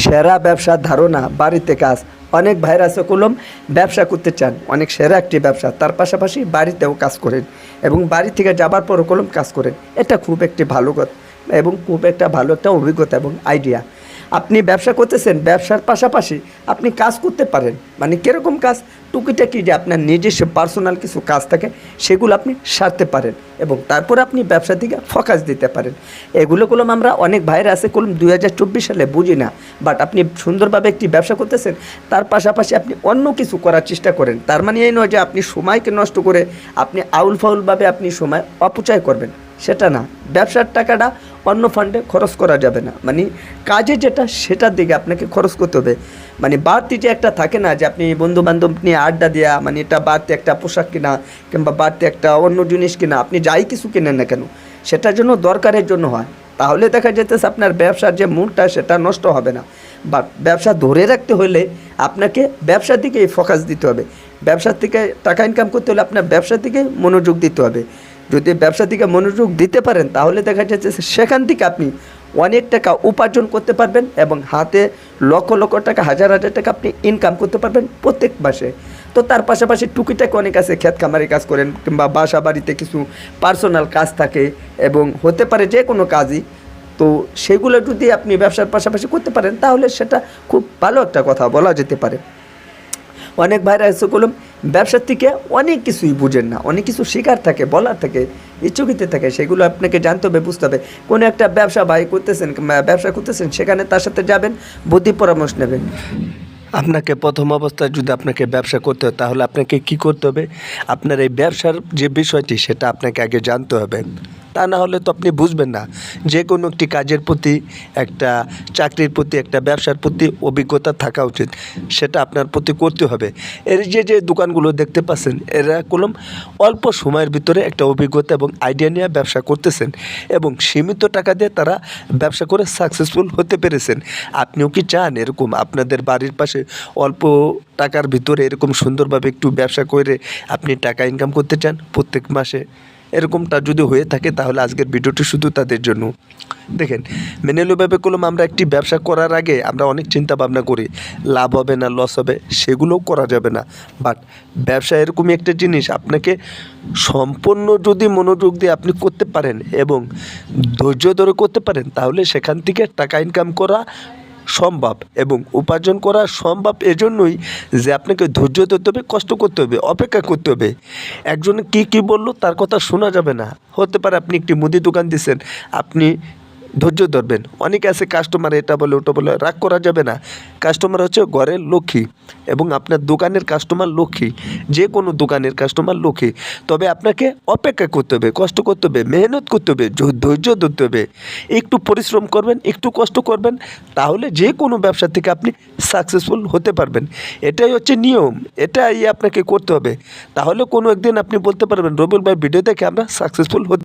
সেরা ব্যবসার ধারণা বাড়িতে কাজ। অনেক ভাইরা আছে কলম ব্যবসা করতে চান, অনেক সেরা একটি ব্যবসা, তার পাশাপাশি বাড়িতেও কাজ করেন এবং বাড়ি থেকে যাবার পরও কলম কাজ করেন। এটা খুব একটি ভালো কথা এবং খুব একটা ভালো একটা অভিজ্ঞতা এবং আইডিয়া। আপনি ব্যবসা করতেছেন, ব্যবসার পাশাপাশি আপনি কাজ করতে পারেন। মানে কীরকম কাজ? টুকিটাকি যে আপনার নিজস্ব পার্সোনাল কিছু কাজ থাকে সেগুলো আপনি সারতে পারেন এবং তারপরে আপনি ব্যবসা দিকে ফোকাস দিতে পারেন। এগুলো কলম আমরা অনেক ভাইরা আছে কলম 2024 সালে বুঝি না, বাট আপনি সুন্দরভাবে একটি ব্যবসা করতেছেন, তার পাশাপাশি আপনি অন্য কিছু করার চেষ্টা করেন। তার মানে এই নয় যে আপনি সময়কে নষ্ট করে আপনি আউল ফাউলভাবে আপনি সময় অপচয় করবেন, সেটা না। ব্যবসার টাকাটা অন্য ফান্ডে খরচ করা যাবে না, মানে কাজে যেটা সেটার দিকে আপনাকে খরচ করতে হবে। মানে বাড়তি যে একটা থাকে না যে আপনি বন্ধু বান্ধব নিয়ে আড্ডা দেওয়া, মানে এটা বাড়তি একটা পোশাক কিনা কিংবা বাড়তি একটা অন্য জিনিস কিনা, আপনি যাই কিছু কেনেন না কেন সেটার জন্য দরকারের জন্য হয়, তাহলে দেখা যেতেছে আপনার ব্যবসার যে মূলটা সেটা নষ্ট হবে না। বাট ব্যবসা ধরে রাখতে হলে আপনাকে ব্যবসার দিকেই ফোকাস দিতে হবে। ব্যবসার থেকে টাকা ইনকাম করতে হলে আপনার ব্যবসার দিকে মনোযোগ দিতে হবে। যদি ব্যবসা থেকে মনোযোগ দিতে পারেন তাহলে দেখা যাচ্ছে সেখান থেকে আপনি অনেক টাকা উপার্জন করতে পারবেন এবং হাতে লক্ষ লক্ষ টাকা, হাজার হাজার টাকা আপনি ইনকাম করতে পারবেন প্রত্যেক মাসে। তো তার পাশাপাশি টুকিটাকি অনেক আছে, ক্ষেত খামারি কাজ করেন কিংবা বাসা বাড়িতে কিছু পার্সোনাল কাজ থাকে এবং হতে পারে যে কোনো কাজই। তো সেগুলো যদি আপনি ব্যবসার পাশাপাশি করতে পারেন তাহলে সেটা খুব ভালো একটা কথা বলা যেতে পারে। অনেক ভাইরা এসে কলম ব্যবসার থেকে অনেক কিছুই বুঝেন না, অনেক কিছু শেখার থাকে, বলার থাকে, ইচ্ছুকিতে থাকে, সেগুলো আপনাকে জানতে হবে, বুঝতে হবে। কোনো একটা ব্যবসা ভাই করতেছেন কিংবা ব্যবসা করতেছেন, সেখানে তার সাথে যাবেন, বুদ্ধি পরামর্শ নেবেন। আপনাকে প্রথম অবস্থায় যদি আপনাকে ব্যবসা করতে হয় তাহলে আপনাকে কি করতে হবে? আপনার এই ব্যবসার যে বিষয়টি সেটা আপনাকে আগে জানতে হবে, তা না হলে তো আপনি বুঝবেন না। যে কোনো একটি কাজের প্রতি, একটা চাকরির প্রতি, একটা ব্যবসার প্রতি অভিজ্ঞতা থাকা উচিত, সেটা আপনার প্রতি করতে হবে। এর যে দোকানগুলো দেখতে পাচ্ছেন, এরা কলম অল্প সময়ের ভিতরে একটা অভিজ্ঞতা এবং আইডিয়া নিয়ে ব্যবসা করতেছেন এবং সীমিত টাকা দিয়ে তারা ব্যবসা করে সাকসেসফুল হতে পেরেছেন। আপনিও কি চান এরকম আপনাদের বাড়ির পাশে অল্প টাকার ভিতরে এরকম সুন্দরভাবে একটু ব্যবসা করে আপনি টাকা ইনকাম করতে চান প্রত্যেক মাসে? এরকমটা যদি হয়ে থাকে তাহলে আজকের ভিডিওটি শুধু তাদের জন্য। দেখেন, মেনেলুভাবে কলম আমরা একটি ব্যবসা করার আগে আমরা অনেক চিন্তা ভাবনা করি, লাভ হবে না লস হবে, সেগুলোও করা যাবে না। বাট ব্যবসা এরকমই একটা জিনিস, আপনাকে সম্পূর্ণ যদি মনোযোগ দিয়ে আপনি করতে পারেন এবং ধৈর্য ধরে করতে পারেন তাহলে সেখান থেকে টাকা ইনকাম করা সম্ভব এবং উপার্জন করা সম্ভব। এজন্যই যে আপনাকে ধৈর্য ধরতে হবে, কষ্ট করতে হবে, অপেক্ষা করতে হবে। একজন কি বললো তার কথা শোনা যাবে না। হতে পারে আপনি একটি মুদি দোকান দিচ্ছেন, আপনি ধৈর্য ধরবেন। অনেকে আছে কাস্টমার এটা বলে ওটা বলে, রাগ করা যাবে না। কাস্টমার হচ্ছে ঘরের লক্ষ্মী এবং আপনার দোকানের কাস্টমার লক্ষ্মী, যে কোনো দোকানের কাস্টমার লক্ষ্মী। তবে আপনাকে অপেক্ষা করতে হবে, কষ্ট করতে হবে, মেহনত করতে হবে, ধৈর্য ধরতে হবে, একটু পরিশ্রম করবেন, একটু কষ্ট করবেন, তাহলে যে কোনো ব্যবসা থেকে আপনি সাকসেসফুল হতে পারবেন। এটাই হচ্ছে নিয়ম, এটাই আপনাকে করতে হবে। তাহলে কোনো একদিন আপনি বলতে পারবেন রবিউল ভাই ভিডিও দেখে আমরা সাকসেসফুল হতে